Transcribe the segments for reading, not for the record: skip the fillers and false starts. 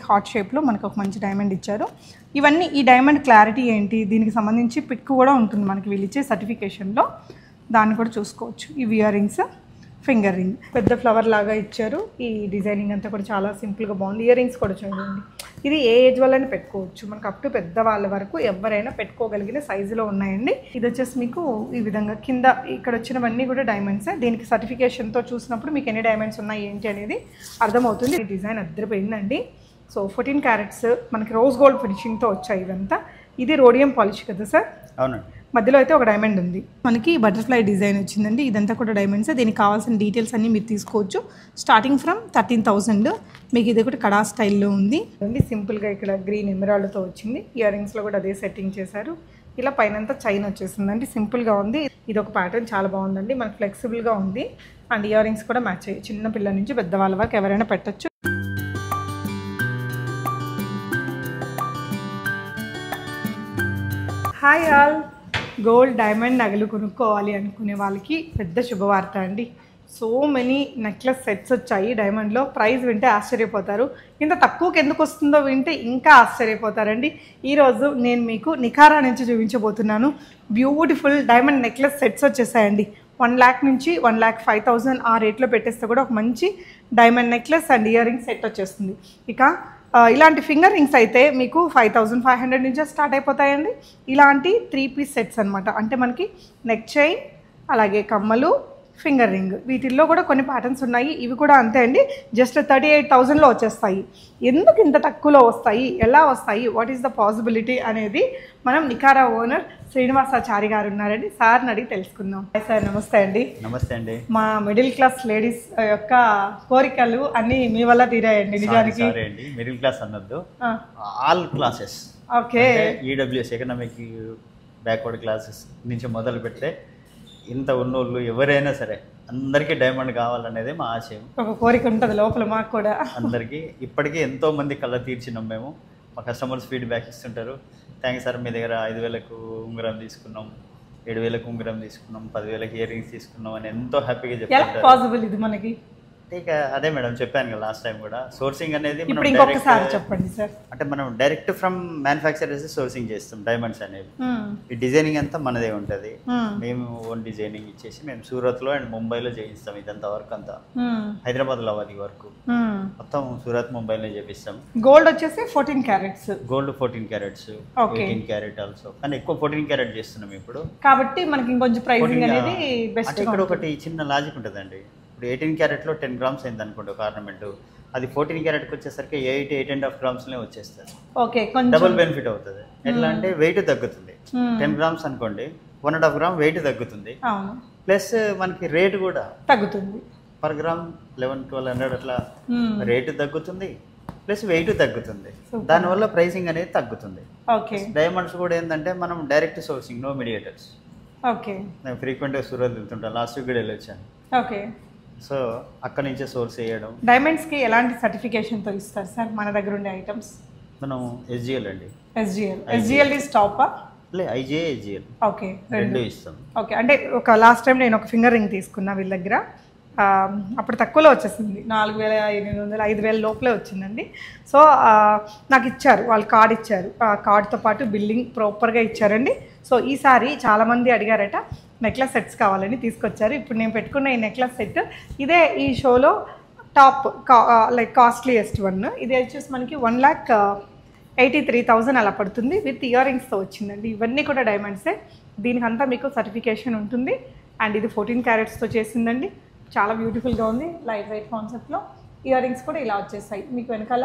Heart షేప్లో మనకు ఒక మంచి డైమండ్ ఇచ్చారు. ఇవన్నీ ఈ డైమండ్ క్లారిటీ ఏంటి, దీనికి సంబంధించి పిక్ కూడా ఉంటుంది మనకి వీళ్ళు ఇచ్చే సర్టిఫికేషన్లో, దాన్ని కూడా చూసుకోవచ్చు. ఇవి ఇయర్ రింగ్స్, ఫింగర్ రింగ్ పెద్ద ఫ్లవర్ లాగా ఇచ్చారు. ఈ డిజైనింగ్ అంతా కూడా చాలా సింపుల్గా బాగుంది. ఇయర్ రింగ్స్ కూడా చూడండి, ఇది ఏ ఏజ్ వాళ్ళని పెట్టుకోవచ్చు, మనకు అప్ టు పెద్ద వాళ్ళ వరకు ఎవరైనా పెట్టుకోగలిగిన సైజులో ఉన్నాయండి. ఇది వచ్చేసి మీకు ఈ విధంగా కింద ఇక్కడ వచ్చినవన్నీ కూడా డైమండ్స్. దీనికి సర్టిఫికేషన్తో చూసినప్పుడు మీకు ఎన్ని డైమండ్స్ ఉన్నాయి ఏంటి అనేది అర్థమవుతుంది. ఈ డిజైన్ అద్దరిపోయిందండి. సో 14 క్యారెట్స్ మనకి రోజ్ గోల్డ్ ఫినిషింగ్తో వచ్చాయి ఇవంతా. ఇది రోడియం పాలిష్ కదా సార్? అవునండి. మధ్యలో అయితే ఒక డైమండ్ ఉంది. మనకి బటర్ఫ్లై డిజైన్ వచ్చిందండి. ఇదంతా కూడా డైమండ్స్. దీనికి కావాల్సిన డీటెయిల్స్ అన్నీ మీరు తీసుకోవచ్చు. Starting from 13,000. మీకు ఇది కూడా కడా స్టైల్లో ఉంది. సింపుల్గా ఇక్కడ గ్రీన్ ఎమరాల్డ్తో వచ్చింది. ఇయర్ రింగ్స్లో కూడా అదే సెట్టింగ్ చేశారు. ఇలా పైనంతా చైన్ వచ్చేసిందండి. సింపుల్గా ఉంది. ఇది ఒక ప్యాటర్న్ చాలా బాగుందండి. మనకు ఫ్లెక్సిబుల్గా ఉంది. అండ్ ఇయర్ రింగ్స్ కూడా మ్యాచ్ అయ్యాయి. చిన్న పిల్లల నుంచి పెద్దవాళ్ళ వరకు ఎవరైనా పెట్టచ్చు. హాయ్ ఆల్, గోల్డ్ డైమండ్ నగలు కొనుక్కోవాలి అనుకునే వాళ్ళకి పెద్ద శుభవార్త అండి. సో మెనీ నెక్లెస్ సెట్స్ వచ్చాయి డైమండ్లో. ప్రైస్ వింటే ఆశ్చర్యపోతారు. ఇంత తక్కువకి ఎందుకు వస్తుందో వింటే ఇంకా ఆశ్చర్యపోతారండి. ఈరోజు నేను మీకు నికారా నుంచి చూపించబోతున్నాను. బ్యూటిఫుల్ డైమండ్ నెక్లెస్ సెట్స్ వచ్చేసాయండి. 1 lakh నుంచి 1,05,000 ఆ రేట్లో పెట్టేస్తే కూడా ఒక మంచి diamond necklace and ear ring set వచ్చేస్తుంది. ఇక ఇలాంటి ఫింగర్ రింగ్స్ అయితే మీకు 5,500 నుంచే స్టార్ట్ అయిపోతాయండి. ఇలాంటి 3 పీస్ సెట్స్ అనమాట. అంటే మనకి నెక్ చైన్, అలాగే కమ్మలు, ఫింగర్ రింగ్, వీటిల్లో కూడా కొన్ని ప్యాటర్న్స్ ఉన్నాయి. ఇవి కూడా అంతే అండి. జస్ట్ 38,000లో వచ్చేస్తాయి. ఎందుకు ఇంత తక్కువలో వస్తాయి, ఎలా వస్తాయి, వాట్ ఈస్ ద పాసిబిలిటీ అనేది మనం నికారా ఓనర్ శ్రీనివాసాచారి గారు ఉన్నారండి. సార్ని అడిగి తెలుసుకుందాం. సార్ నమస్తే అండి. నమస్తే అండి. మా మిడిల్ క్లాస్ లేడీస్ యొక్క కోరికలు అన్నీ మీ వల్ల తీరాయండి. నిజానికి మిడిల్ క్లాస్ అన్నద్దు, all classes. Okay. EWS economic backward classes నుంచి మొదలు పెడితే ఇంత ఉన్నోళ్ళు ఎవరైనా సరే అందరికీ డైమండ్ కావాలనేది మా ఆశయం. ఒక కోరిక ఉంటుంది లోపల మాకు కూడా. అందరికీ ఇప్పటికీ ఎంతోమంది కళ్ళ తీర్చినాం మేము. మా కస్టమర్స్ ఫీడ్బ్యాక్ ఇస్తుంటారు. థ్యాంక్స్ సార్, మీ దగ్గర 5,000కు ఉంగరం తీసుకున్నాం, 7,000కు ఉంగరం తీసుకున్నాం, 10,000కి ఇయర్ రింగ్స్ తీసుకున్నాం అని ఎంతో హ్యాపీగా చెప్తారు. పాసిబుల్ ఇది మనకి. ఇక అదే మేడం చెప్పాను కదా లాస్ట్ టైం కూడా, సోర్సింగ్ అనేది ఇప్పుడు ఇంకొకసారి చెప్పండి సార్. అంటే మనం డైరెక్ట్ ఫ్రమ్ మ్యానుఫ్యాక్చరర్స్ సోర్సింగ్ చేస్తాం డైమండ్స్ అనేవి. ఈ డిజైనింగ్ అంతా మనదే ఉంటుంది. మేము ఓన్ డిజైనింగ్ ఇచ్చేసి మేము సూరత్ లో అండ్ ముంబైలో చేయిస్తాం. ఇదంతా వర్క్ అంతా హైదరాబాద్ లో అది వర్క్ మొత్తం సూరత్ ముంబైలో చేపిస్తాం. గోల్డ్ వచ్చేసి 14 carats. Gold 14 carats, 18 carat also, కానీ ఎక్కువ 14 క్యారెట్ చేస్తున్నాం ఇప్పుడు. కాబట్టి మనకి ఇంకొంచెం ప్రైసింగ్ అనేది బెస్ట్. ఇక్కడ ఒకటి చిన్న లాజిక్ ఉంటుందండి. 18 క్యారెట్లో 10 grams అయింది అనుకోండి ఒక ఆర్నమెంట్, అది 14 క్యారెట్కి వచ్చేసరికి 8.5 grams వచ్చేస్తుంది. ఓకే, డబుల్ బెనిఫిట్ అవుతుంది. ఎట్లా అంటే వెయిట్ తగ్గుతుంది. 10 grams అనుకోండి, 1.5 gram వెయిట్ తగ్గుతుంది. ప్లస్ మనకి రేట్ కూడా తగ్గుతుంది. పర్ గ్రామ్ 1100-1200 అట్లా రేటు తగ్గుతుంది, ప్లస్ వెయిట్ తగ్గుతుంది. దానివల్ల ప్రైసింగ్ అనేది తగ్గుతుంది. డైమండ్స్ కూడా ఏంటంటే మనం direct sourcing, no mediators. Okay. నేను ఫ్రీక్వెంట్గా సూరత్ వెళ్తుంటాను. లాస్ట్ వీక్ కూడా వెళ్ళొచ్చాను. ఓకే. సో అక్కడ నుంచే సోర్స్ చేయడం. డైమండ్స్కి ఎలాంటి సర్టిఫికేషన్తో ఇస్తారు సార్ మన దగ్గర ఉండే ఐటమ్స్? మనం ఎస్జిఎల్ అండి. ఎస్జిఎల్ ఈజ్ టాపా? లే, ఐజిఏ, ఎస్జిఎల్. ఓకే, రెండు ఇస్తాం. ఓకే. అంటే ఒక లాస్ట్ టైం నేను ఒక ఫింగర్ రింగ్ తీసుకున్నా వీళ్ళ దగ్గర. అప్పుడు తక్కువలో వచ్చేసింది, 4,800, 5,000 లోపలే వచ్చిందండి. సో నాకు ఇచ్చారు, వాళ్ళు కార్డ్ ఇచ్చారు. ఆ కార్డ్తో పాటు బిల్లింగ్ ప్రాపర్గా ఇచ్చారండి. సో ఈసారి చాలామంది అడిగారట నెక్లెస్ సెట్స్ కావాలని తీసుకొచ్చారు. ఇప్పుడు నేను పెట్టుకున్న ఈ నెక్లెస్ సెట్ ఇదే ఈ షోలో టాప్ లైక్ కాస్ట్లీయెస్ట్ వన్. ఇది వచ్చేసి మనకి 1,83,000 అలా పడుతుంది. విత్ ఇయర్ రింగ్స్తో వచ్చిందండి. ఇవన్నీ కూడా డైమండ్సే. దీనికంతా మీకు సర్టిఫికేషన్ ఉంటుంది. అండ్ ఇది 14 క్యారెట్స్తో చేసిందండి. చాలా బ్యూటిఫుల్గా ఉంది. లైట్ వెయిట్ కాన్సెప్ట్లో ఇయర్ రింగ్స్ కూడా ఇలా వచ్చేసాయి. మీకు వెనకాల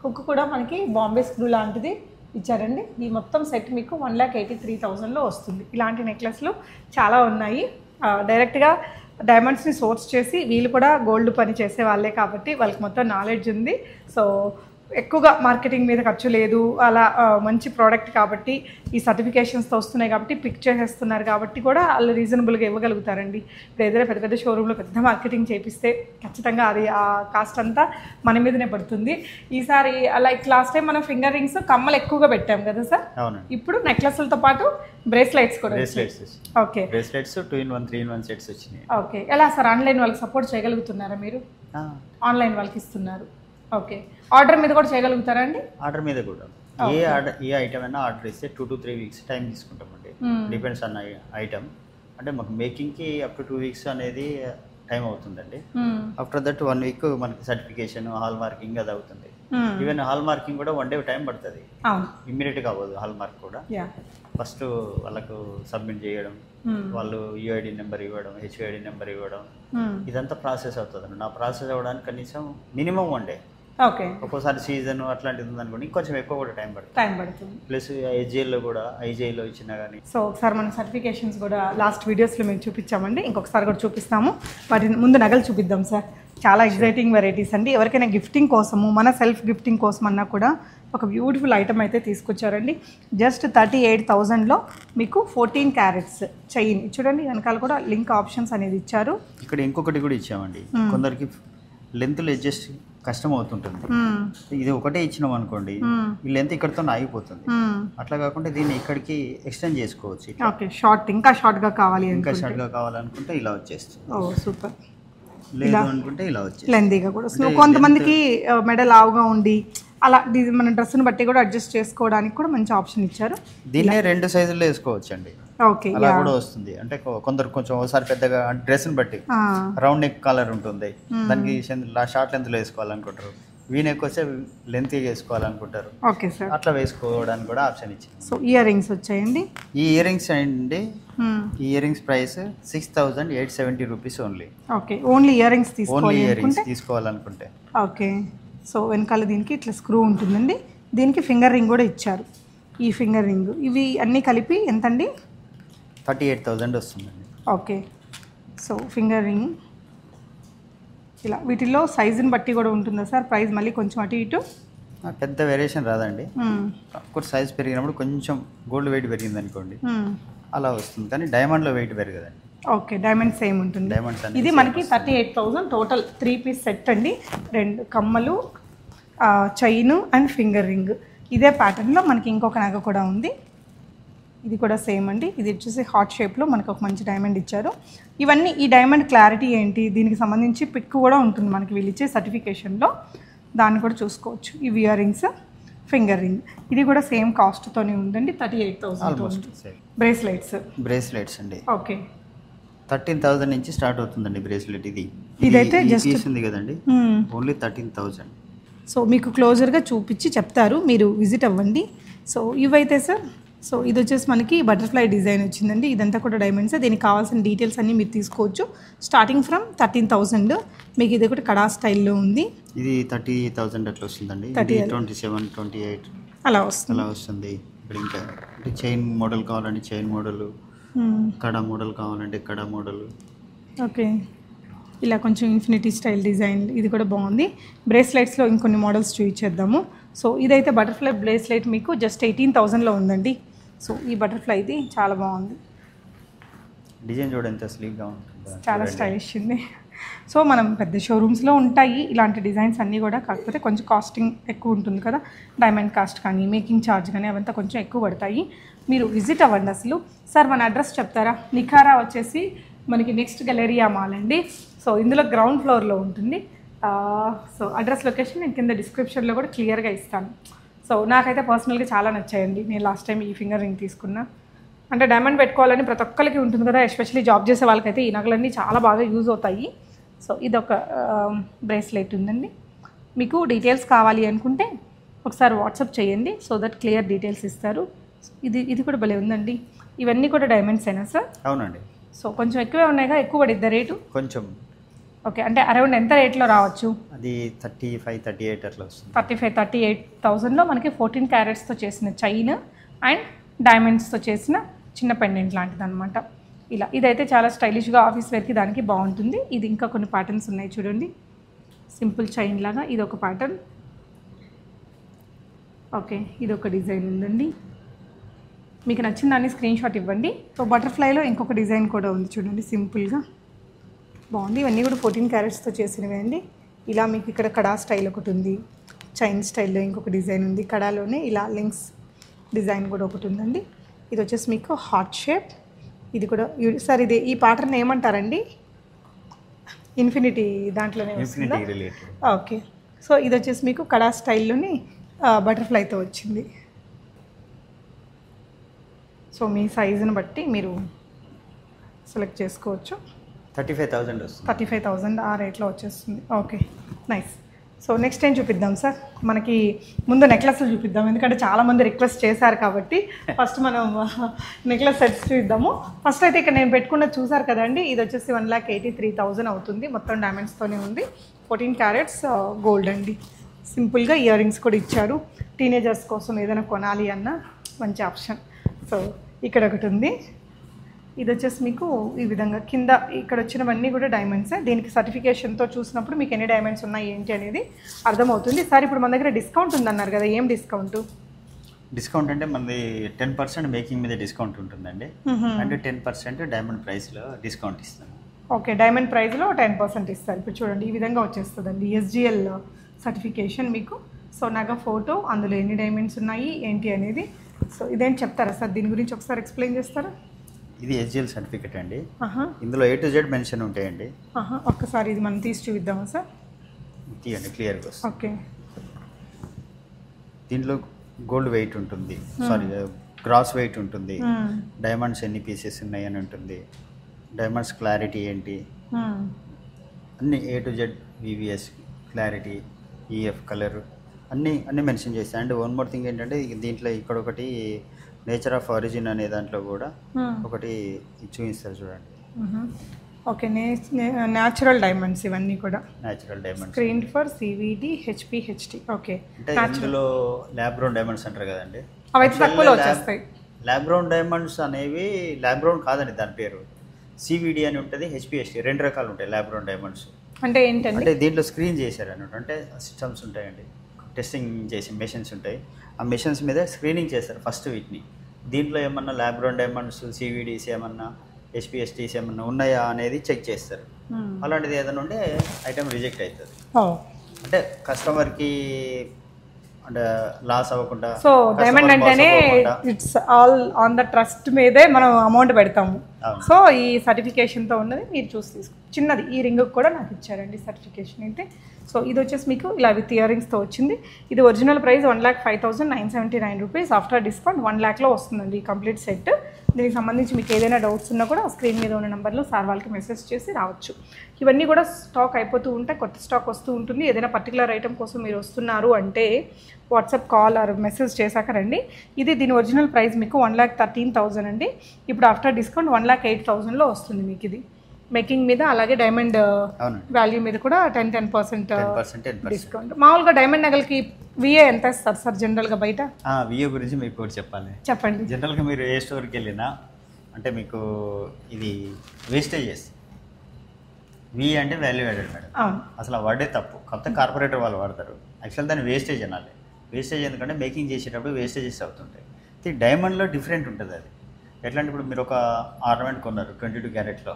హుక్ కూడా మనకి బాంబే స్క్రూ లాంటిది ఇచ్చారండి. ఈ మొత్తం సెట్ మీకు 1,83,000లో వస్తుంది. ఇలాంటి నెక్లెస్లు చాలా ఉన్నాయి. డైరెక్ట్గా డైమండ్స్ని సోర్స్ చేసి వీళ్ళు కూడా గోల్డ్ పని చేసే వాళ్ళే కాబట్టి వాళ్ళకి మొత్తం నాలెడ్జ్ ఉంది. సో ఎక్కువగా మార్కెటింగ్ మీద ఖర్చు లేదు. అలా మంచి ప్రోడక్ట్ కాబట్టి ఈ సర్టిఫికేషన్స్తో వస్తున్నాయి కాబట్టి పిక్ చేసేస్తున్నారు కాబట్టి కూడా వాళ్ళు రీజనబుల్గా ఇవ్వగలుగుతారండి. ఇప్పుడు ఏదైనా పెద్ద పెద్ద షోరూంలో పెద్ద మార్కెటింగ్ చేపిస్తే ఖచ్చితంగా అది ఆ కాస్ట్ అంతా మన మీదనే పడుతుంది. ఈసారి లైక్ లాస్ట్ టైం మనం ఫింగర్ రింగ్స్, కమ్మలు ఎక్కువగా పెట్టాం కదా సార్. ఇప్పుడు నెక్లెస్లతో పాటు బ్రేస్లెట్స్ కూడా. Okay, bracelets 2-in-1, 3-in-1 sets వచ్చినాయి. ఓకే. ఎలా సార్ ఆన్లైన్ వాళ్ళకి సపోర్ట్ చేయగలుగుతున్నారా మీరు? ఆన్లైన్ వాళ్ళకి ఇస్తున్నారు. ఓకే, ఆర్డర్ మీద కూడా చేయగలుగుతారా అండి? ఆర్డర్ మీద కూడా ఏ ఐటమ్ అయినా ఆర్డర్ ఇస్తే 2 to 3 weeks టైం తీసుకుంటామండి. డిపెండ్స్ అన్న ఐటమ్. అంటే మాకు మేకింగ్కి అప్ టు 2 weeks అనేది టైం అవుతుందండి. ఆఫ్టర్ దట్ 1 week మనకి సర్టిఫికేషన్, హాల్ మార్కింగ్ అది అవుతుంది. ఈవెన్ హాల్ మార్కింగ్ కూడా 1 day టైం పడుతుంది, ఇమ్మీడియట్గా అవ్వదు. హాల్ మార్క్ కూడా ఫస్ట్ వాళ్ళకు సబ్మిట్ చేయడం, వాళ్ళు యూఐడి నెంబర్ ఇవ్వడం, హెచ్ఐడి నెంబర్ ఇవ్వడం, ఇదంతా ప్రాసెస్ అవుతుంది. నా ప్రాసెస్ అవ్వడానికి కనీసం మినిమం 1 day. ఓకే, ఒక్కోసారి సీజన్ అట్లాంటిది ఉందనుకోండి కొంచెం ఎక్కువ కూడా టైం పడుతుంది. ప్లస్ ఐజీఎల్లో కూడా ఐజీఐలో ఇచ్చినా కానీ. సో ఒకసారి మన సర్టిఫికేషన్స్ కూడా లాస్ట్ వీడియోస్లో మేము చూపించామండి, ఇంకొకసారి కూడా చూపిస్తాము. వాటి ముందు నగలు చూపిద్దాం సార్. చాలా ఎగ్జైటింగ్ వెరైటీస్ అండి. ఎవరికైనా గిఫ్టింగ్ కోసము, మన సెల్ఫ్ గిఫ్టింగ్ కోసం అన్నా కూడా ఒక బ్యూటిఫుల్ ఐటమ్ అయితే తీసుకొచ్చారండి. జస్ట్ 38,000లో మీకు 14 క్యారెట్స్ చైన్. చూడండి వెనకాల కూడా లింక్ ఆప్షన్స్ అనేది ఇచ్చారు. ఇక్కడ ఇంకొకటి కూడా ఇచ్చామండి. కొందరికి లెంత్లు అడ్జస్ట్ కష్టం అవుతుంటుంది. ఇది ఒకటే ఇచ్చినాం అనుకోండి, ఈ లెంత్ ఇక్కడతో ఆగిపోతుంది. అట్లా కాకుండా దీన్ని ఇక్కడికి ఎక్స్టెండ్ చేసుకోవచ్చు. ఓకే, షార్ట్ ఇంకా షార్ట్గా కావాలి, ఇంకా షార్ట్గా కావాలనుకుంటే ఇలా వచ్చేస్తుంది. ఓ సూపర్. లేదు అనుకుంటే ఇలా వచ్చేస్తుంది, లెంతీగా కూడా. సో కొంతమందికి మెడ లావుగా ఉండి అలా మన డ్రెస్ని బట్టి కూడా అడ్జస్ట్ చేసుకోవడానికి కూడా మంచి ఆప్షన్ ఇచ్చారు. దీన్నే 2 సైజుల్లో వేసుకోవచ్చు అండి. ఓకే, అలా కూడా వస్తుంది. అంటే కొందరు కొంచెం ఒకసారి పెద్దగా డ్రెస్ని బట్టి రౌండ్ నెక్ కాలర్ ఉంటుంది, దానికి షార్ట్ లెంత్లో వేసుకోవాలనుకుంటారు. వీ నెక్ వస్తే లెంత్ వేసుకోవాలనుకుంటారు. ఓకే సార్, అట్లా వేసుకోవడానికి కూడా ఆప్షన్ ఇచ్చింది. సో ఇయర్ రింగ్స్ వచ్చాయండి. ఈ ఇయర్ రింగ్స్ అండి, ఈ ear rings price 6,870 rupees only. Okay, only ear rings తీసుకోవాలనుకుంటే. ఓకే, సో వెనకాల దీనికి ఇట్లా స్క్రూ ఉంటుందండి. దీనికి ఫింగర్ రింగ్ కూడా ఇచ్చారు. ఈ ఫింగర్ రింగ్ ఇవి అన్నీ కలిపి ఎంతండి? 38,000 వస్తుందండి. ఓకే, సో ఫింగర్ రింగ్ ఇలా వీటిల్లో సైజుని బట్టి కూడా ఉంటుందా సార్ ప్రైస్? మళ్ళీ కొంచెం అటు ఇటు పెద్ద వేరియేషన్ రాదండి. అఫ్కోర్స్ సైజ్ పెరిగినప్పుడు కొంచెం గోల్డ్ వెయిట్ పెరిగింది అనుకోండి అలా వస్తుంది, కానీ డైమండ్లో వెయిట్ పెరగదండి. ఓకే, డైమండ్ సేమ్ ఉంటుంది. ఇది మనకి 38,000 టోటల్ 3 పీస్ సెట్ అండి. 2 కమ్మలు, చైన్ అండ్ ఫింగర్ రింగ్. ఇదే ప్యాటర్న్లో మనకి ఇంకొక నగ కూడా ఉంది. ఇది కూడా సేమ్ అండి. ఇది వచ్చేసి హార్ట్ షేప్లో మనకు ఒక మంచి డైమండ్ ఇచ్చారు. ఇవన్నీ ఈ డైమండ్ క్లారిటీ ఏంటి, దీనికి సంబంధించి పిక్ కూడా ఉంటుంది మనకి వీళ్ళు ఇచ్చే సర్టిఫికేషన్లో, దాన్ని కూడా చూసుకోవచ్చు. ఇవి ఇయర్ రింగ్స్, ఫింగర్ రింగ్, ఇది కూడా సేమ్ కాస్ట్తోనే ఉందండి. 38,000. బ్రేస్లెట్స్ అండి. ఓకే, 13,000 నుంచి స్టార్ట్ అవుతుందండి బ్రేస్లెట్. ఇదైతే జస్ట్ ఉంది కదండి, ఓన్లీ 13,000. సో మీకు క్లోజర్గా చూపించి చెప్తారు, మీరు విజిట్ అవ్వండి. సో ఇవైతే సార్, సో ఇది వచ్చేసి మనకి బటర్ఫ్లై డిజైన్ వచ్చిందండి. ఇదంతా కూడా డైమండ్స్. దీనికి కావాల్సిన డీటెయిల్స్ అన్నీ మీరు తీసుకోవచ్చు. Starting from 13,000. మీకు ఇది ఒకటి కడా స్టైల్లో ఉంది. ఇది 30,000 అట్లా వస్తుందండి. 27, 28 అలా వస్తుంది. ఇక్కడ ఇంకా అంటే చైన్ మోడల్ కావాలంటే చైన్ మోడల్, కడా మోడల్ కావాలంటే కడా మోడల్. ఓకే, ఇలా కొంచెం ఇన్ఫినిటీ స్టైల్ డిజైన్, ఇది కూడా బాగుంది. బ్రేస్లెట్స్లో ఇంకొన్ని మోడల్స్ చూపించేద్దాము. సో ఇదైతే బటర్ఫ్లై బ్రేస్లెట్ మీకు జస్ట్ 18,000లో ఉందండి. సో ఈ బటర్ఫ్లై ఇది చాలా బాగుంది. డిజైన్ చూడండి ఎంత స్లీక్గా ఉంటుంది, చాలా స్టైలిష్ ఉంది. సో మనం పెద్ద షోరూమ్స్లో ఉంటాయి ఇలాంటి డిజైన్స్ అన్నీ కూడా, కాకపోతే కొంచెం కాస్టింగ్ ఎక్కువ ఉంటుంది కదా. డైమండ్ కాస్ట్ కానీ, మేకింగ్ ఛార్జ్ కానీ అవంతా కొంచెం ఎక్కువ పడతాయి. మీరు విజిట్ అవ్వండి. అసలు సార్ మన అడ్రస్ చెప్తారా? నిఖారా వచ్చేసి మనకి నెక్స్ట్ గెలేరియా మాల్ అండి. సో ఇందులో గ్రౌండ్ ఫ్లోర్లో ఉంటుంది. సో అడ్రస్ లొకేషన్ నేను కింద డిస్క్రిప్షన్లో కూడా క్లియర్గా ఇస్తాను. సో నాకైతే పర్సనల్గా చాలా నచ్చాయండి. నేను లాస్ట్ టైం ఈ ఫింగర్ రింగ్ తీసుకున్నా. అంటే డైమండ్ పెట్టుకోవాలని ప్రతి ఒక్కరికి ఉంటుంది కదా, ఎస్పెషల్లీ జాబ్ చేసే వాళ్ళకైతే ఈ నగలన్నీ చాలా బాగా యూజ్ అవుతాయి. సో ఇదొక బ్రేస్లెట్ ఉందండి. మీకు డీటెయిల్స్ కావాలి అనుకుంటే ఒకసారి వాట్సాప్ చేయండి, సో దట్ క్లియర్ డీటెయిల్స్ ఇస్తారు. ఇది కూడా భలే ఉందండి. ఇవన్నీ కూడా డైమండ్సేనా సార్? అవునండి. సో కొంచెం ఎక్కువే ఉన్నాయిగా, ఎక్కువ పడిద్దా రేటు? కొంచెం. ఓకే, అంటే అరౌండ్ ఎంత రేట్లో రావచ్చు? అది 35, 38 అట్లా వస్తుంది. 35, 38,000లో మనకి 14 క్యారెట్స్తో చేసిన చైన్ అండ్ డైమండ్స్తో చేసిన చిన్న పెండెంట్ లాంటిది అనమాట. ఇలా ఇదైతే చాలా స్టైలిష్గా ఆఫీస్ వేర్కి దానికి బాగుంటుంది. ఇది ఇంకా కొన్ని ప్యాటర్న్స్ ఉన్నాయి చూడండి. సింపుల్ చైన్ లాగా ఇది ఒక ప్యాటర్న్. ఓకే, ఇది ఒక డిజైన్ ఉందండి. మీకు నచ్చిన దాన్ని స్క్రీన్ షాట్ ఇవ్వండి. సో బటర్ఫ్లైలో ఇంకొక డిజైన్ కూడా ఉంది చూడండి, సింపుల్గా బాగుంది. ఇవన్నీ కూడా 14 క్యారెట్స్తో చేసినవి అండి. ఇలా మీకు ఇక్కడ కడా స్టైల్ ఒకటి ఉంది, చైన్ స్టైల్లో ఇంకొక డిజైన్ ఉంది, కడాలోనే ఇలా లింక్స్ డిజైన్ కూడా ఒకటి ఉందండి. ఇది వచ్చేసి మీకు హార్ట్ షేప్. ఇది కూడా సార్ ఇది ఈ ప్యాటర్న్ ఏమంటారండి? ఇన్ఫినిటీ దాంట్లోనే వస్తుందా? ఓకే, సో ఇది వచ్చేసి మీకు కడా స్టైల్లోని బటర్ఫ్లైతో వచ్చింది. సో మీ సైజుని బట్టి మీరు సెలెక్ట్ చేసుకోవచ్చు. 35,000 వస్తుంది. 35,000 ఆ రేట్లో వచ్చేస్తుంది. Okay, nice. సో నెక్స్ట్ ఏం చూపిద్దాం సార్? మనకి ముందు నెక్లెస్లు చూపిద్దాం, ఎందుకంటే చాలామంది రిక్వెస్ట్ చేశారు కాబట్టి ఫస్ట్ మనం నెక్లెస్ సెట్స్ చూద్దాము. ఫస్ట్ అయితే ఇక్కడ నేను పెట్టుకున్నది చూసారు కదండి, ఇది వచ్చేసి 1,83,000 అవుతుంది. మొత్తం డైమండ్స్తోనే ఉంది. 14 క్యారెట్స్ గోల్డ్ అండి. సింపుల్గా ఇయర్ రింగ్స్ కూడా ఇచ్చారు. టీనేజర్స్ కోసం ఏదైనా కొనాలి అన్న మంచి ఆప్షన్. సో ఇక్కడ ఒకటి ఉంది. ఇది వచ్చేసి మీకు ఈ విధంగా కింద ఇక్కడ వచ్చినవన్నీ కూడా డైమండ్సే. దీనికి సర్టిఫికేషన్తో చూసినప్పుడు మీకు ఎన్ని డైమండ్స్ ఉన్నాయి ఏంటి అనేది అర్థమవుతుంది. సార్ ఇప్పుడు మన దగ్గర డిస్కౌంట్ ఉందన్నారు కదా, ఏం డిస్కౌంట్? డిస్కౌంట్ అంటే మనది 10% మేకింగ్ మీద డిస్కౌంట్ ఉంటుందండి. అంటే 10% డైమండ్ ప్రైస్లో డిస్కౌంట్ ఇస్తాను. ఓకే, డైమండ్ ప్రైస్లో 10% ఇస్తారు. ఇప్పుడు చూడండి ఈ విధంగా వచ్చేస్తుందండి ఎస్జిఎల్ సర్టిఫికేషన్ మీకు. సో నగ ఫోటో, అందులో ఎన్ని డైమండ్స్ ఉన్నాయి ఏంటి అనేది. సో ఇదేంటి చెప్తారా సార్? దీని గురించి ఒకసారి ఎక్స్ప్లెయిన్ చేస్తారా? ఇది ఎస్జిఎల్ సర్టిఫికేట్ అండి. ఇందులో A to Z మెన్షన్ ఉంటాయండి. ఒక్కసారి ఇది మనం తీసి చూద్దామా సార్? తీయండి, క్లియర్గా వస్తుంది. ఓకే, దీంట్లో గోల్డ్ వెయిట్ ఉంటుంది, సారీ గ్రాస్ వెయిట్ ఉంటుంది, డైమండ్స్ ఎన్ని పీసెస్ ఉన్నాయి అని ఉంటుంది, డైమండ్స్ క్లారిటీ ఏంటి, అన్ని A to Z VVS clarity, EF colour అన్నీ మెన్షన్ చేస్తాయి. అండ్ వన్ మోర్ థింగ్ ఏంటంటే దీంట్లో ఇక్కడ ఒకటి నేచర్ ఆఫ్ ఆరిజిన్ అనే దాంట్లో కూడా ఒకటి చూపిస్తారు చూడండి. ఓకే, న్యాచురల్ డైమండ్స్ ఇవన్నీ కూడా. Natural diamonds screen for CVD HPHT. Okay, అంటే ఇందులో ల్యాబ్ గ్రౌండ్ డైమండ్స్ అంటారు కదండి, అవైతే తక్కువలో వచ్చేస్తాయి. ల్యాబ్ గ్రౌండ్ డైమండ్స్ అనేవి ల్యాబ్ గ్రౌండ్ కాదండి, దాని పేరు CVD అని ఉంటుంది, HPHT, 2 రకాలు ఉంటాయి ల్యాబ్ గ్రౌండ్ డైమండ్స్. అంటే ఏంటంటే అంటే దీంట్లో స్క్రీన్ చేశారు అన్నట్టు. అంటే సిస్టమ్స్ ఉంటాయండి, టెస్టింగ్ చేసి మెషిన్స్ ఉంటాయి, ఆ మెషిన్స్ మీద స్క్రీనింగ్ చేస్తారు ఫస్ట్ వీటిని. దీంట్లో ఏమన్నా ల్యాబ్ గ్రౌండ్ డైమండ్స్, CVDs ఏమన్నా, HPHTs ఏమన్నా ఉన్నాయా అనేది చెక్ చేస్తారు. అలాంటిది ఏదైనా ఉంటే ఐటమ్ రిజెక్ట్ అవుతుంది. అంటే కస్టమర్కి అంటే లాస్ అవ్వకుండా. సో డైమండ్ అంటేనే it's all on the trust మీదే మనం అమౌంట్ పెడతాము. సో ఈ సర్టిఫికేషన్తో ఉన్నది మీరు చూసి తీసుకో. చిన్నది ఈ రింగ్ కూడా నాకు ఇచ్చారండి సర్టిఫికేషన్ అయితే. సో ఇది వచ్చేసి మీకు ఇలా విత్ ఇయర్ రింగ్స్తో వచ్చింది. ఇది original price 1,05,979 rupees. After discount 1 lakh వస్తుందండి ఈ కంప్లీట్ సెట్. దీనికి సంబంధించి మీకు ఏదైనా డౌట్స్ ఉన్నా కూడా స్క్రీన్ మీద ఉన్న నెంబర్లో సార్ వాళ్ళకి మెసేజ్ చేసి రావచ్చు. ఇవన్నీ కూడా స్టాక్ అయిపోతూ ఉంటాయి, కొత్త స్టాక్ వస్తూ ఉంటుంది. ఏదైనా పర్టికులర్ ఐటమ్ కోసం మీరు వస్తున్నారు అంటే వాట్సాప్ కాల్ ఆర్ మెసేజ్ చేశాక రండి. ఇది దీని ఒరిజినల్ ప్రైస్ మీకు 1,13,000 అండి. ఇప్పుడు ఆఫ్టర్ డిస్కౌంట్ 1,08,000లో వస్తుంది మీకు ఇది మేకింగ్ మీద. అలాగే డైమండ్ వాల్యూ మీద కూడా 10% డిస్కౌంట్. మామూలుగా డైమండ్ నగలకి విఏ ఎంత ఇస్తారు సార్ జనరల్గా బయట? విఏ గురించి మీకు కూడా చెప్పండి. జనరల్గా మీరు ఏ స్టోర్కి వెళ్ళినా అంటే మీకు ఇది వేస్టేజెస్, విఏ అంటే వాల్యూ యాడెడ్ మేడం. అసలు ఆ వర్డే తప్పు, కొత్త కార్పొరేటర్ వాళ్ళు వాడతారు. యాక్చువల్ దాన్ని వేస్టేజ్ అనాలి. వేస్టేజ్ ఎందుకంటే మేకింగ్ చేసేటప్పుడు వేస్టేజెస్ అవుతుంటాయి. డైమండ్లో డిఫరెంట్ ఉంటుంది అది. ఎట్లా అంటే ఇప్పుడు మీరు ఒక ఆర్నమెంట్ కొన్నారు 22 క్యారెట్లో,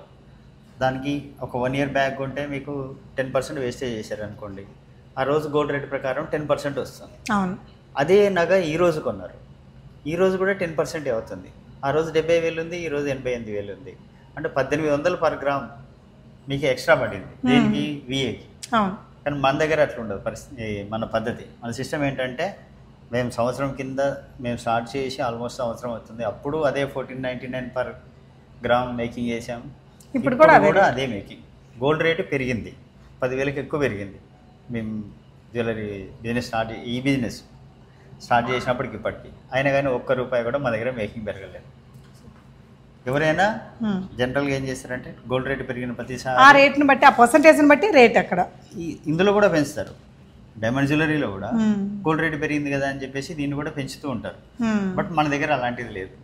దానికి ఒక 1 year బ్యాక్ ఉంటే మీకు 10% వేస్టేజ్ చేశారు అనుకోండి, ఆ రోజు గోల్డ్ రేట్ ప్రకారం 10% వస్తుంది. అదే నగ ఈ రోజు కొన్నారు, ఈ రోజు కూడా 10% అవుతుంది. ఆ రోజు 70,000 ఉంది, ఈ రోజు 88,000 ఉంది. అంటే 1,800 per గ్రామ్ మీకు ఎక్స్ట్రా పడింది దేనికి? విఏకి. కానీ మన దగ్గర అట్లా ఉండదు పరిస్థితి. మన పద్ధతి, మన సిస్టమ్ ఏంటంటే మేము సంవత్సరం కింద మేము స్టార్ట్ చేసి ఆల్మోస్ట్ సంవత్సరం అవుతుంది. అప్పుడు అదే 1499 per గ్రామ్ మేకింగ్ చేసాం. ఇప్పుడు కూడా అదే మేకింగ్. గోల్డ్ రేటు పెరిగింది, 10,000కి ఎక్కువ పెరిగింది. మేము జ్యువెలరీ బిజినెస్ స్టార్ట్ చేసినప్పటికి ఇప్పటికి అయినా కానీ ₹1 కూడా మా దగ్గర మేకింగ్ పెరగలేదు. ఎవరైనా జనరల్గా ఏం చేస్తారంటే గోల్డ్ రేటు పెరిగిన ప్రతిసారి ఆ రేట్ని బట్టి, ఆ పర్సంటేజ్ని బట్టి రేట్ అక్కడ ఇందులో కూడా పెంచుతారు. డైమండ్ జ్యువెలరీలో కూడా గోల్డ్ రేటు పెరిగింది కదా అని చెప్పేసి దీన్ని కూడా పెంచుతూ ఉంటారు. బట్ మన దగ్గర అలాంటిది లేదు.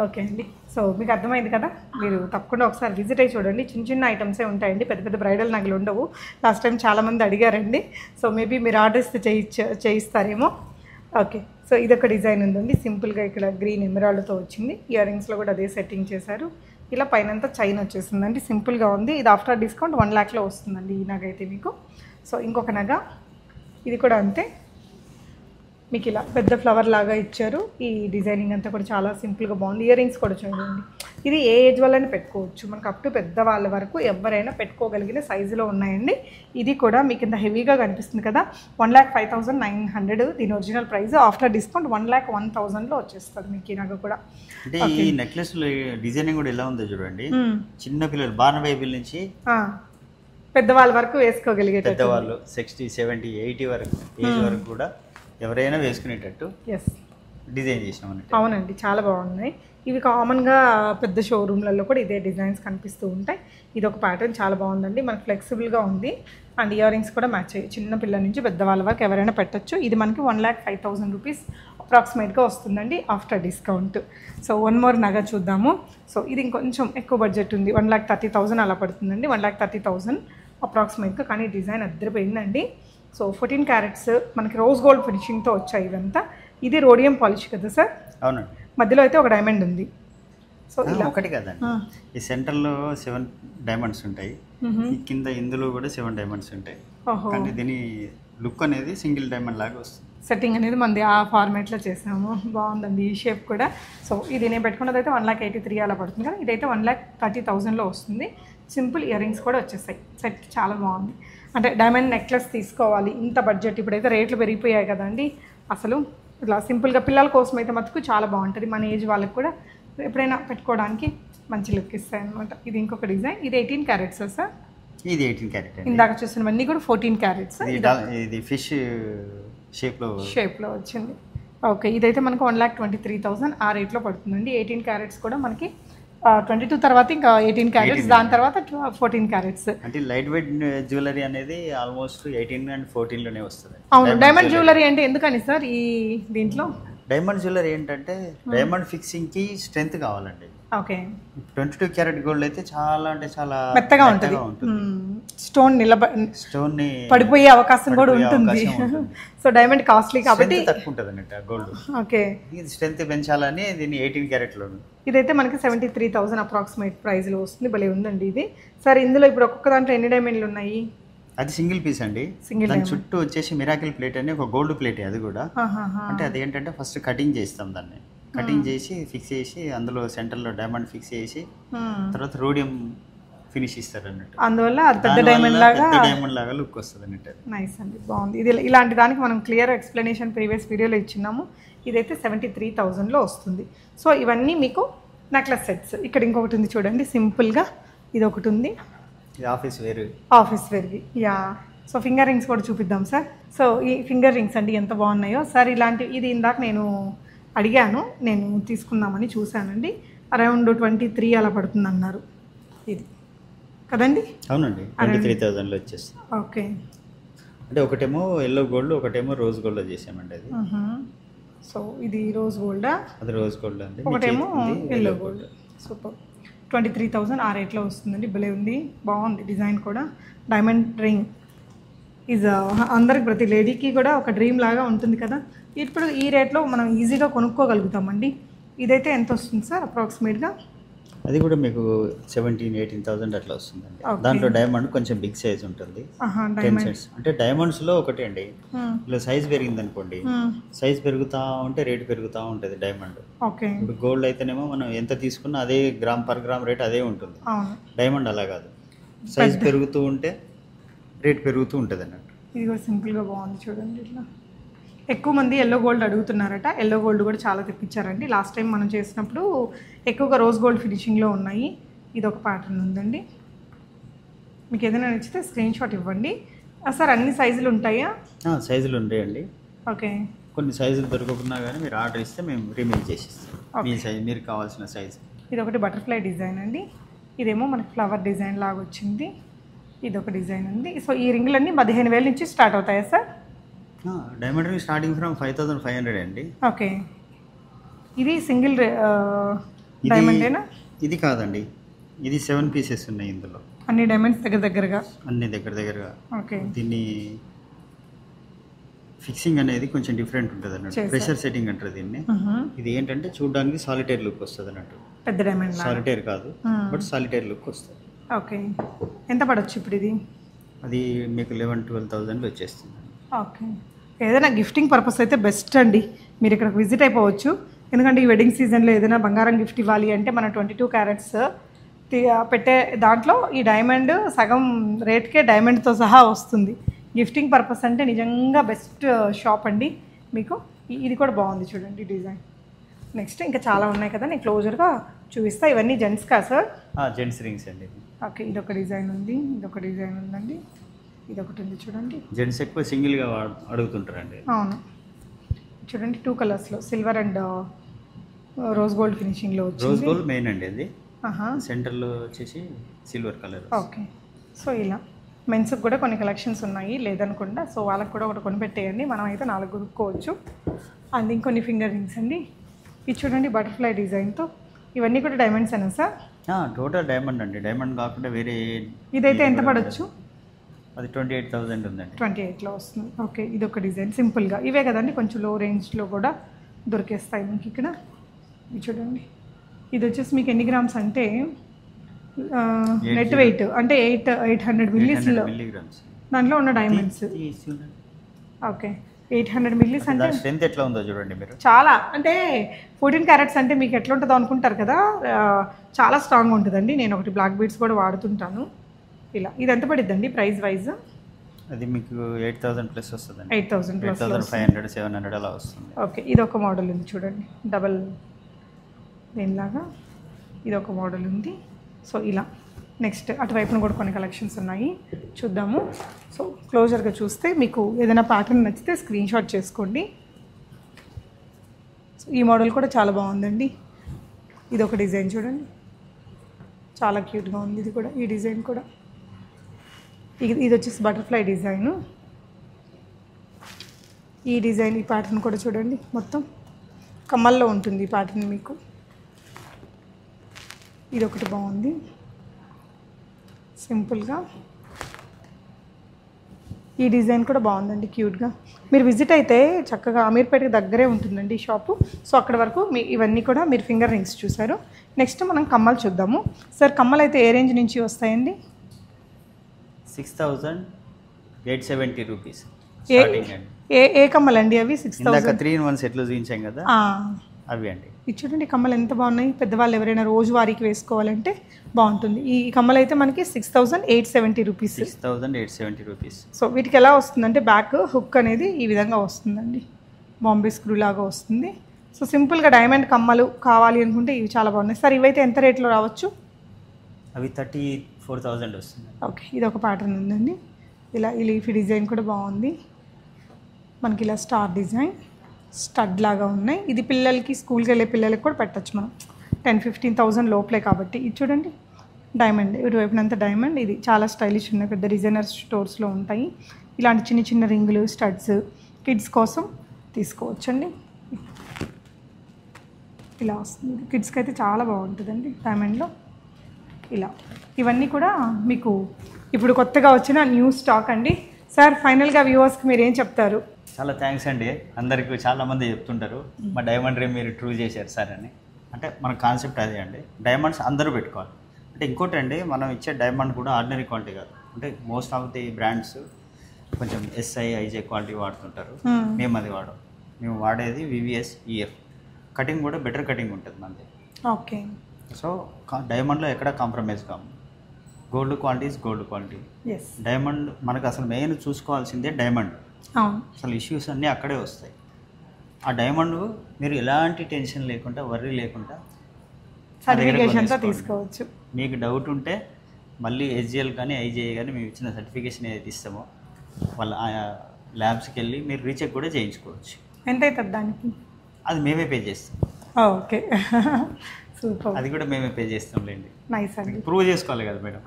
ఓకే అండి. సో మీకు అర్థమైంది కదా, మీరు తప్పకుండా ఒకసారి విజిట్ అయ్యి చూడండి. చిన్న చిన్న ఐటమ్సే ఉంటాయండి, పెద్ద పెద్ద బ్రైడల్ నగలు ఉండవు. లాస్ట్ టైం చాలామంది అడిగారండి. సో మేబీ మీరు ఆర్డర్స్ చేయిస్తారేమో. ఓకే, సో ఇదొక డిజైన్ ఉందండి సింపుల్గా. ఇక్కడ గ్రీన్ ఎమరాల్డ్తో వచ్చింది. ఇయర్ రింగ్స్లో కూడా అదే సెట్టింగ్ చేశారు. ఇలా పైనంతా చైన్ వచ్చేసిందండి, సింపుల్గా ఉంది. ఇది ఆఫ్టర్ డిస్కౌంట్ 1 lakh వస్తుందండి ఈ నగ అయితే మీకు. సో ఇంకొక నగ ఇది కూడా అంతే, మీకు ఇలా పెద్ద ఫ్లవర్ లాగా ఇచ్చారు. ఈ డిజైనింగ్ అంతా కూడా చాలా సింపుల్గా బాగుంది. ఇయర్ రింగ్స్ కూడా చూడండి ఇది ఏ ఏజ్ వాళ్ళని పెట్టుకోవచ్చు, మనకు అప్ టు పెద్దవాళ్ళ వరకు ఎవరైనా పెట్టుకోగలిగిన సైజులో ఉన్నాయండి. ఇది కూడా మీకు ఇంత హెవీగా కనిపిస్తుంది కదా, 1,05,900 దీని ఒరిజినల్ ప్రైస్. ఆఫ్టర్ డిస్కౌంట్ 1,01,000లో వచ్చేస్తుంది మీకు ఈ నగ కూడా. అంటే ఈ నెక్లెస్ డిజైనింగ్ కూడా ఎలా ఉందో చూడండి, చిన్న పిల్లలు బార్న్ బేబీల నుంచి పెద్దవాళ్ళ వరకు వేసుకోగలిగేటట్టు, పెద్దవాళ్ళు 60, 70, 80 వరకు ఏజ్ వరకు కూడా ఎవరైనా వేసుకునేటట్టు డిజైన్ చేసినాం అన్నట్టు. అవునండి, చాలా బాగున్నాయి. ఇవి కామన్గా పెద్ద షోరూమ్లలో కూడా ఇదే డిజైన్స్ కనిపిస్తూ ఉంటాయి. ఇది ఒక ప్యాటర్న్ చాలా బాగుందండి, మనకు ఫ్లెక్సిబుల్గా ఉంది. అండ్ ఇయర్ రింగ్స్ కూడా మ్యాచ్ అయ్యాయి, చిన్న పిల్లల నుంచి పెద్దవాళ్ళ వరకు ఎవరైనా పెట్టచ్చు. ఇది మనకి 1,05,000 రూపీస్ అప్రాక్సిమేట్గా వస్తుందండి after discount. So one more నగ చూద్దాము. సో ఇది ఇంకొంచెం ఎక్కువ బడ్జెట్ ఉంది, 1,30,000 అలా పడుతుందండి, 1,30,000 అప్రాక్సిమేట్గా. కానీ డిజైన్ అద్దరిపోయిందండి. సో 14 క్యారెట్స్ మనకి రోజ్ గోల్డ్ ఫినిషింగ్తో వచ్చాయి ఇవంతా. ఇది రోడియం పాలిష్ కదా సార్? అవునండి. మధ్యలో అయితే ఒక డైమండ్ ఉంది. సో ఇలా ఒకటి కదండి, ఈ సెంటర్లో 7 డైమండ్స్ ఉంటాయి, ఈ కింద ఇందులో కూడా 7 డైమండ్స్ ఉంటాయి. కానీ దీని లుక్ అనేది సింగిల్ డైమండ్ లాగా వస్తుంది. సెట్టింగ్ అనేది మనది ఆ ఫార్మేట్లో చేసాము, బాగుందండి ఈ షేప్ కూడా. సో ఇది నేను పెట్టుకున్నది అయితే 1,83,000 అలా పడుతుంది కదా, ఇదైతే 1,30,000లో వస్తుంది. సింపుల్ ఇయర్ రింగ్స్ కూడా వచ్చేసాయి, సెట్ చాలా బాగుంది. అంటే డైమండ్ నెక్లెస్ తీసుకోవాలి ఇంత బడ్జెట్, ఇప్పుడైతే రేట్లు పెరిగిపోయాయి కదండి అసలు. ఇట్లా సింపుల్గా పిల్లల కోసం అయితే మటుకు చాలా బాగుంటుంది, మన ఏజ్ వాళ్ళకి కూడా ఎప్పుడైనా పెట్టుకోవడానికి మంచి లుక్ ఇస్తాయి అనమాట. ఇది ఇంకొక డిజైన్, ఇది 18 క్యారెట్స్ సార్? ఇది 18 క్యారెట్. ఇందాక చూసినవన్నీ కూడా 14 క్యారెట్స్. ఇది ఫిష్ షేప్లో వచ్చింది. ఓకే, ఇదైతే మనకు 1,23,000 ఆ రేట్లో పడుతుందండి. 18 క్యారెట్స్ కూడా మనకి 22 తర్వాత ఇంకా 18 క్యారెట్స్, దాని తర్వాత 14 క్యారెట్స్. అంటే లైట్ వెయిట్ జ్యువెలరీ అనేది ఆల్మోస్ట్ 18 అండ్ 14లోనే వస్తుంది. అవును, డైమండ్ జ్యువెలరీ అంటే ఎందుకని సార్ ఈ దీంట్లో? డైమండ్ జ్యువెలరీ ఏంటంటే డైమండ్ ఫిక్సింగ్కి స్ట్రెంత్ కావాలండి. ఓకే, 22 క్యారెట్ గోల్డ్ అయితే చాలా అంటే చాలా మెత్తగా ఉంటుంది, స్టోన్ పడిపోయే అవకాశం కూడా ఉంటుంది. సో డైమండ్ కాస్ట్లీ కాబట్టి తక్కువ ఉంటుంది అన్నట్టు గోల్డ్. ఓకే, ఇది స్ట్రెంత్ పెంచాలని దీన్ని 18 క్యారెట్లో. ఇదైతే మనకి 73,000 అప్రాక్సిమేట్ ప్రైస్లో వస్తుంది. భలే ఉందండి ఇది. సార్ ఇందులో ఇప్పుడు ఒక్కొక్క దాంట్లో ఎన్ని డైమండ్లు ఉన్నాయి? అది సింగిల్ పీస్ అండి, దాని చుట్టూ వచ్చేసి మిరాకిల్ ప్లేట్ అని ఒక గోల్డ్ ప్లేట్, అది కూడా. అంటే అది ఏంటంటే ఫస్ట్ కటింగ్ చేస్తాం, దాన్ని కటింగ్ చేసి ఫిక్స్ చేసి అందులో సెంటర్లో డైమండ్ ఫిక్స్ చేసి తర్వాత రోడియం ఫినిష్ ఇస్తారు అన్నట్టు. అందువల్ల పెద్ద డైమండ్ లాగా లుక్ వస్తుంది అన్నట్టు. నైస్ అండి, బాగుంది. ఇది ఇలాంటి దానికి మనం క్లియర్ ఎక్స్ప్లెనేషన్ ప్రీవియస్ వీడియోలో ఇచ్చినాము. ఇదైతే 73,000లో వస్తుంది. సో ఇవన్నీ మీకు నెక్లెస్ సెట్స్. ఇక్కడ ఇంకొకటి ఉంది చూడండి, సింపుల్గా ఇది ఒకటి ఉంది, ఆఫీస్ వేర్వి. యా, సో ఫింగర్ రింగ్స్ కూడా చూపిద్దాం సార్. సో ఈ ఫింగర్ రింగ్స్ అండి ఎంత బాగున్నాయో సార్. ఇది ఇందాక నేను అడిగాను, నేను తీసుకుందామని చూశానండి. అరౌండ్ 23 అలా పడుతుంది అన్నారు, ఇది కదండి? అవునండి, 23,000లో వచ్చేస్తుంది. ఓకే, అంటే ఒకటేమో ఎల్లో గోల్డ్, ఒకటేమో రోజ్ గోల్డ్లో చేసామండి అది. సో ఇది రోజ్ గోల్డా? అది రోజ్ గోల్డ్ అండి, ఒకటేమో ఎల్లో గోల్డ్. సూపర్, 23,000 ఆ రేట్లో వస్తుందండి. భలే ఉంది, బాగుంది డిజైన్ కూడా. డైమండ్ రింగ్ ఈజ్ అందరికి, ప్రతి లేడీకి కూడా ఒక డ్రీమ్ లాగా ఉంటుంది కదా. ఇప్పుడు ఈ రేట్లో మనం ఈజీగా కొనుక్కోగలుగుతామండి. ఇదైతే ఎంత వస్తుంది సార్ అప్రాక్సిమేట్గా? అది కూడా మీకు 17,000-18,000 అట్లా వస్తుందండి. దాంట్లో డైమండ్ కొంచెం బిగ్ సైజ్ ఉంటుంది, 10 సెట్స్. అంటే డైమండ్స్లో ఒకటే అండి, ఇలా సైజ్ పెరిగింది అనుకోండి, సైజ్ పెరుగుతూ ఉంటే రేట్ పెరుగుతూ ఉంటుంది డైమండ్. ఓకే, ఇప్పుడు గోల్డ్ అయితేనేమో మనం ఎంత తీసుకున్నా అదే గ్రామ్ పర్ గ్రామ్ రేట్ అదే ఉంటుంది. డైమండ్ అలా కాదు, సైజ్ పెరుగుతూ ఉంటే రేట్ పెరుగుతూ ఉంటుంది అన్నట్టు. ఇది కూడా సింపుల్గా బాగుంది చూడండి. ఇట్లా ఎక్కువ మంది ఎల్లో గోల్డ్ అడుగుతున్నారట, ఎల్లో గోల్డ్ కూడా చాలా తెప్పించారండి. లాస్ట్ టైం మనం చేసినప్పుడు ఎక్కువగా రోజ్ గోల్డ్ ఫినిషింగ్లో ఉన్నాయి. ఇది ఒక ప్యాటర్న్ ఉందండి, మీకు ఏదైనా నచ్చితే స్క్రీన్ షాట్ ఇవ్వండి. సార్ అన్ని సైజులు ఉంటాయా? సైజులు ఉంటాయండి. ఓకే, కొన్ని సైజులు దొరకకున్నా కానీ మీరు ఆర్డర్ ఇస్తే మేము రిమేక్ చేసిస్తాం మీ సైజ్, మీరు కావాల్సిన సైజు. ఇది ఒకటి బటర్ఫ్లై డిజైన్ అండి, ఇదేమో మనకి ఫ్లవర్ డిజైన్ లాగా వచ్చింది. ఇది ఒక డిజైన్ ఉంది. సో ఈ రింగులన్నీ 15,000 నుంచి స్టార్ట్ అవుతాయా sir? Diamond ring starting from 5,500 అండి. ఓకే, ఇది సింగిల్ డైమండేనా? ఇది కాదండి, ఇది 7 పీసెస్ ఉన్నాయి ఇందులో. అన్ని డైమండ్స్ దగ్గరగా అన్ని దగ్గరగా. ఓకే, దీన్ని ఫిక్సింగ్ అనేది కొంచెం డిఫరెంట్ ఉంటుంది అన్నట్టు, ప్రెషర్ సెట్టింగ్ అంటారు దీన్ని. ఇది ఏంటంటే చూడడానికి సాలిటైర్ లుక్ వస్తుంది అన్నట్టు, పెద్ద డైమండ్ సాలిటైర్ కాదు బట్ సాలిటైర్ లుక్ వస్తుంది. ఓకే, ఎంత పడవచ్చు ఇప్పుడు ఇది? అది మీకు 11,000-12,000 వచ్చేస్తుంది. ఓకే, ఏదైనా గిఫ్టింగ్ పర్పస్ అయితే బెస్ట్ అండి, మీరు ఇక్కడికి విజిట్ అయిపోవచ్చు. ఎందుకంటే ఈ వెడ్డింగ్ సీజన్లో ఏదైనా బంగారం గిఫ్ట్ ఇవ్వాలి అంటే మన 22 క్యారెట్స్ పెట్టే దాంట్లో ఈ డైమండ్ సగం రేట్కే డైమండ్తో సహా వస్తుంది. గిఫ్టింగ్ పర్పస్ అంటే నిజంగా బెస్ట్ షాప్ అండి మీకు. ఇది కూడా బాగుంది చూడండి డిజైన్. నెక్స్ట్ ఇంకా చాలా ఉన్నాయి కదా, నేను క్లోజర్గా చూపిస్తా. ఇవన్నీ జెంట్స్ కా సార్? జెంట్స్ రింగ్స్ అండి. ఓకే, ఇదొక డిజైన్ ఉంది, ఇదొక డిజైన్ ఉందండి, ఇదొకటి ఉంది చూడండి. జెంట్స్ ఎక్కువ సింగిల్గా అడుగుతుంటారండి. అవును చూడండి, 2 కలర్స్లో సిల్వర్ అండ్ రోజ్ గోల్డ్ ఫినిషింగ్లో వచ్చింది. రోజ్ గోల్డ్ మెయిన్ అండి అది. సెంటర్లో వచ్చేసి సిల్వర్ కలర్. ఓకే, సో ఇలా మెన్స్కి కూడా కొన్ని కలెక్షన్స్ ఉన్నాయి లేదనుకుండా, సో వాళ్ళకి కూడా ఒకటి కొనిపెట్టేయండి. మనం అయితే 4 కొనుక్కోవచ్చు. అండ్ ఇంకొన్ని ఫింగర్ రింగ్స్ అండి. ఇది చూడండి బటర్ఫ్లై డిజైన్తో. ఇవన్నీ కూడా డైమండ్స్ అయినా సార్? టోటల్ డైమండ్ అండి, డైమండ్ కాకుండా వేరే. ఇదైతే ఎంత పడవచ్చు? అది 28,000 ఉందండి. 28లో వస్తుంది. ఓకే, ఇది ఒక డిజైన్ సింపుల్గా. ఇవే కదండి కొంచెం లో రేంజ్లో కూడా దొరికేస్తాయి మీకు ఇక్కడ. ఇది చూడండి, ఇది వచ్చేసి మీకు ఎన్ని గ్రామ్స్ అంటే నెట్ వెయిట్ అంటే 800 మిల్లీస్లో దాంట్లో ఉన్న డైమండ్స్. ఓకే, 800 మిల్లీస్ అంటే స్ట్రెంత్ ఎట్లా ఉందో చూడండి మీరు. చాలా అంటే 14 క్యారెట్స్ అంటే మీకు ఎట్లా ఉంటుందో అనుకుంటారు కదా, చాలా స్ట్రాంగ్ ఉంటుందండి. నేను ఒకటి బ్లాక్ బీడ్స్ కూడా వాడుతుంటాను. ఇలా ఇది ఎంత పడిద్దండి ప్రైస్ వైజ్? అది మీకు 8,000 ప్లస్ వస్తుంది. 8,000 ప్లస్, 8,500 700 అలా వస్తుంది. ఓకే, ఇది ఒక మోడల్ ఉంది చూడండి, డబల్ దీనిలాగా ఇది ఒక మోడల్ ఉంది. సో ఇలా నెక్స్ట్ అటువైపున కూడా కొన్ని కలెక్షన్స్ ఉన్నాయి, చూద్దాము. సో క్లోజర్గా చూస్తే మీకు ఏదైనా ప్యాటర్న్ నచ్చితే స్క్రీన్ షాట్ చేసుకోండి. సో ఈ మోడల్ కూడా చాలా బాగుందండి. ఇది ఒక డిజైన్ చూడండి, చాలా క్యూట్గా ఉంది ఇది కూడా. ఈ డిజైన్ కూడా ఇది వచ్చేసి బటర్ఫ్లై డిజైను. ఈ డిజైన్, ఈ ప్యాటర్న్ కూడా చూడండి, మొత్తం కమ్మల్లో ఉంటుంది ఈ ప్యాటర్న్ మీకు. ఇది ఒకటి బాగుంది సింపుల్గా. ఈ డిజైన్ కూడా బాగుందండి క్యూట్గా. మీరు విజిట్ అయితే చక్కగా అమీర్పేటకి దగ్గరే ఉంటుందండి ఈ షాపు. సో అక్కడ వరకు ఇవన్నీ కూడా మీరు ఫింగర్ రింగ్స్ చూసారు. నెక్స్ట్ మనం కమ్మలు చూద్దాము. సార్ కమ్మలు అయితే ఏ రేంజ్ నుంచి వస్తాయండి? 6,870 రూపీస్. ఏ కమ్మలు అండి అవి? 6,000. 3-in-1 సెట్లు చూపించాం కదా అవి అండి. ఇది చూడండి కమ్మలు ఎంత బాగున్నాయి. పెద్దవాళ్ళు ఎవరైనా రోజువారీకి వేసుకోవాలంటే బాగుంటుంది. ఈ కమ్మలు అయితే మనకి 6,870 రూపీస్. 6,870 రూపీస్. సో వీటికి ఎలా వస్తుందంటే బ్యాక్ హుక్ అనేది ఈ విధంగా వస్తుందండి, బాంబే స్క్రూ లాగా వస్తుంది. సో సింపుల్గా డైమండ్ కమ్మలు కావాలి అనుకుంటే ఇవి చాలా బాగున్నాయి. సార్ ఇవైతే ఎంత రేట్లో రావచ్చు? అవి 34,000 వస్తుంది. ఓకే, ఇది ఒక ప్యాటర్న్ ఉందండి. ఇలా ఈ లీఫీ డిజైన్ కూడా బాగుంది మనకి. ఇలా స్టార్ డిజైన్ స్టడ్ లాగా ఉన్నాయి. ఇది పిల్లలకి స్కూల్కి వెళ్ళే పిల్లలకి కూడా పెట్టచ్చు మనం, 10,000-15,000 లోపలే కాబట్టి. ఇది చూడండి డైమండ్, ఇటువైపునంత డైమండ్. ఇది చాలా స్టైలిష్ ఉన్నాయి, పెద్ద డిజైనర్ స్టోర్స్లో ఉంటాయి. ఇలాంటి చిన్న చిన్న రింగులు స్టడ్స్ కిడ్స్ కోసం తీసుకోవచ్చండి. ఇలా వస్తుంది, కిడ్స్కి అయితే చాలా బాగుంటుందండి డైమండ్లో. ఇలా ఇవన్నీ కూడా మీకు ఇప్పుడు కొత్తగా వచ్చిన న్యూ స్టాక్ అండి. సార్ ఫైనల్గా వ్యూవర్స్కి మీరు ఏం చెప్తారు? చాలా థ్యాంక్స్ అండి. అందరికీ చాలామంది చెప్తుంటారు మా డైమండ్ రేమ్ మీరు ట్రూ చేశారు సార్ అని. అంటే మన కాన్సెప్ట్ అదే అండి, డైమండ్స్ అందరూ పెట్టుకోవాలి. అంటే ఇంకోటి అండి, మనం ఇచ్చే డైమండ్ కూడా ఆర్డినరీ క్వాలిటీ కాదు. అంటే మోస్ట్ ఆఫ్ ది బ్రాండ్స్ కొంచెం SI IJ క్వాలిటీ వాడుతుంటారు. మేము అది వాడం. మేము వాడేది VVS EF. కటింగ్ కూడా బెటర్ కటింగ్ ఉంటుంది మనది. ఓకే, సో డైమండ్లో ఎక్కడ కాంప్రమైజ్ కాము. Gold quality is gold quality. Diamond మనకు అసలు మెయిన్ చూసుకోవాల్సిందే డైమండ్. అసలు ఇష్యూస్ అన్నీ అక్కడే వస్తాయి. ఆ డైమండ్ మీరు ఎలాంటి టెన్షన్ లేకుండా వర్రీ లేకుండా సర్టిఫికేషన్తో తీసుకోవచ్చు. మీకు డౌట్ ఉంటే మళ్ళీ SGL కానీ IJA కానీ మేము ఇచ్చిన సర్టిఫికేషన్ ఏదైతే ఇస్తామో వాళ్ళ ల్యాబ్స్కి వెళ్ళి మీరు రీచెక్ కూడా చేయించుకోవచ్చు. ఎంత అవుతుంది దానికి? అది మేమే పే చేస్తాం. Okay, super. అది కూడా మేమే పే చేస్తాంలేండి. నైస్ అండి, ప్రూవ్ చేసుకోవాలి కదా మేడం,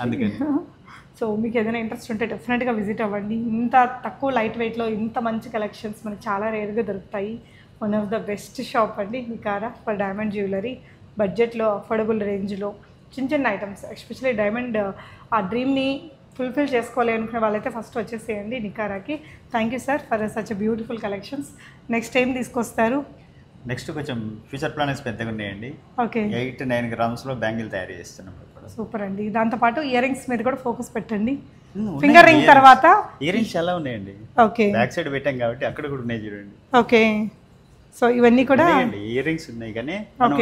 అందుకని. సో మీకు ఏదైనా ఇంట్రెస్ట్ ఉంటే డెఫినెట్గా విజిట్ అవ్వండి. ఇంత తక్కువ లైట్ వెయిట్లో ఇంత మంచి కలెక్షన్స్ మనకి చాలా రేర్గా దొరుకుతాయి. One of the best shop అండి నికారా ఫర్ డైమండ్ జ్యువెలరీ. బడ్జెట్లో అఫోర్డబుల్ రేంజ్లో చిన్న చిన్న ఐటమ్స్, ఎస్పెషల్లీ డైమండ్ ఆ డ్రీమ్ని ఫుల్ఫిల్ చేసుకోవాలి అనుకునే వాళ్ళైతే ఫస్ట్ వచ్చేసేయండి నికారాకి. Thank you sir for such beautiful collections. Next time తీసుకొస్తారు? నెక్స్ట్ కొంచెం ఫ్యూచర్ ప్లాన్స్ పెద్దగా ఉన్నాయండి. ఓకే, 8-9 గ్రామ్స్లో బ్యాంగిల్ తయారు చేస్తున్నాం. సూపర్ అండి. దాంతోపాటు ఇయర్ రింగ్స్ మీద కూడా ఫోకస్ పెట్టండి. ఫింగర్ రింగ్ తర్వాత ఇయర్ రింగ్స్ చాలా ఉన్నాయండి. ఓకే, బ్యాక్ సైడ్ పెట్టాం కాబట్టి అక్కడ కూడా ఉన్నాయి చూడండి. ఓకే, సో ఇవన్నీ కూడా ఇయర్ రింగ్స్ ఉన్నాయి కానీ మనం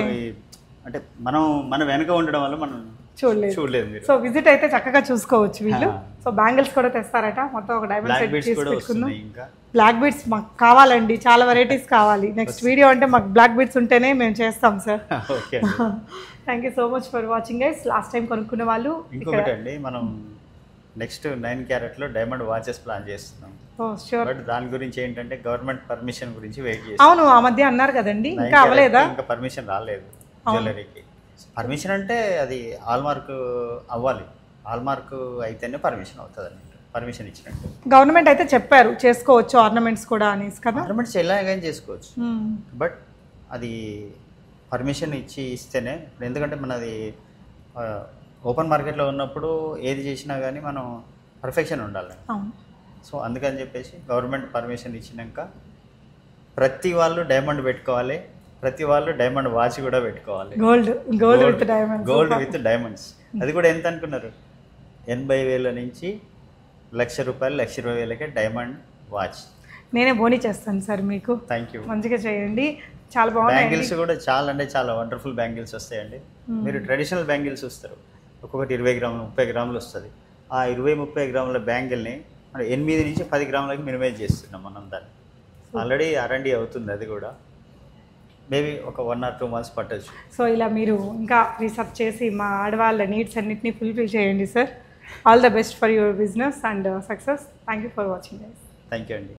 అంటే మన వెనక ఉండడం వల్ల మనం చూడలేదు మీరు. సో విజిట్ అయితే చక్కగా చూసుకోవచ్చు వీళ్ళు. సో బ్యాంగిల్స్ కూడా తెస్తారట, మొత్తం ఒక డైమండ్ సెట్ చేసి పెట్టుకుందాం. బ్లాక్ బీడ్స్ మాకు కావాలండి, చాలా వెరైటీస్ కావాలి. నెక్స్ట్ వీడియో అంటే మాకు బ్లాక్ బీడ్స్ ఉంటేనే మేము చేస్తాం sir. Thank you so much for watching guys. Last time కొనుక్కునే వాళ్ళు ఇంకొకటి అండి, మనం నెక్స్ట్ 9 క్యారెట్లో డైమండ్ వాచెస్ ప్లాన్ చేస్తున్నాం. బట్ దాని గురించి ఏంటంటే గవర్నమెంట్ పర్మిషన్ గురించి వెయిట్ చేస్తాం. అవును, ఆ మధ్య అన్నారు కదండి, ఇంకా అవ్వలేదా? ఇంకా పర్మిషన్ రాలేదు జ్యువెలరీకి. పర్మిషన్ అంటే అది హాల్మార్క్ అవ్వాలి, హాల్మార్క్ అయితేనే పర్మిషన్ అవుతుంది అన్నట్టు, పర్మిషన్ ఇచ్చినట్టు. గవర్నమెంట్ అయితే చెప్పారు చేసుకోవచ్చు ఆర్నమెంట్స్ కూడా అనేసి కదా. ఆర్నమెంట్స్ ఎలాగైనా చేసుకోవచ్చు, బట్ అది పర్మిషన్ ఇస్తేనే. ఎందుకంటే మనది ఓపెన్ మార్కెట్లో ఉన్నప్పుడు ఏది చేసినా కానీ మనం పర్ఫెక్షన్ ఉండాలి. సో అందుకని చెప్పేసి గవర్నమెంట్ పర్మిషన్ ఇచ్చినాక ప్రతి వాళ్ళు డైమండ్ పెట్టుకోవాలి, ప్రతి వాళ్ళు డైమండ్ వాచ్ కూడా పెట్టుకోవాలి. Gold with diamonds. అది కూడా ఎంత అనుకున్నారు? 80,000 నుంచి ₹1,00,000, ₹1,20,000కే డైమండ్ వాచ్. నేనే బోనీ చేస్తాను సార్ మీకు. థ్యాంక్ యూ, మంచిగా చేయండి. చాలా బాగుంది. బ్యాంగిల్స్ కూడా చాలా అంటే చాలా వండర్ఫుల్ బ్యాంగిల్స్ వస్తాయండి. మీరు ట్రెడిషనల్ బ్యాంగిల్స్ వస్తారు, ఒక్కొక్కటి 20 గ్రాములు 30 గ్రాములు వస్తుంది. ఆ 20-30 గ్రాముల బ్యాంగిల్ని 8 నుంచి 10 గ్రాములకి మినిమైజ్ చేస్తున్నాం మనం దాన్ని. ఆల్రెడీ R&D అవుతుంది, అది కూడా మేబీ ఒక 1 or 2 months పట్టచ్చు. సో ఇలా మీరు ఇంకా రీసెర్చ్ చేసి మా ఆడవాళ్ళ నీడ్స్ అన్నిటిని ఫుల్ఫిల్ చేయండి sir. All the best for your business and success. Thank you for watching guys. Thank you అండి.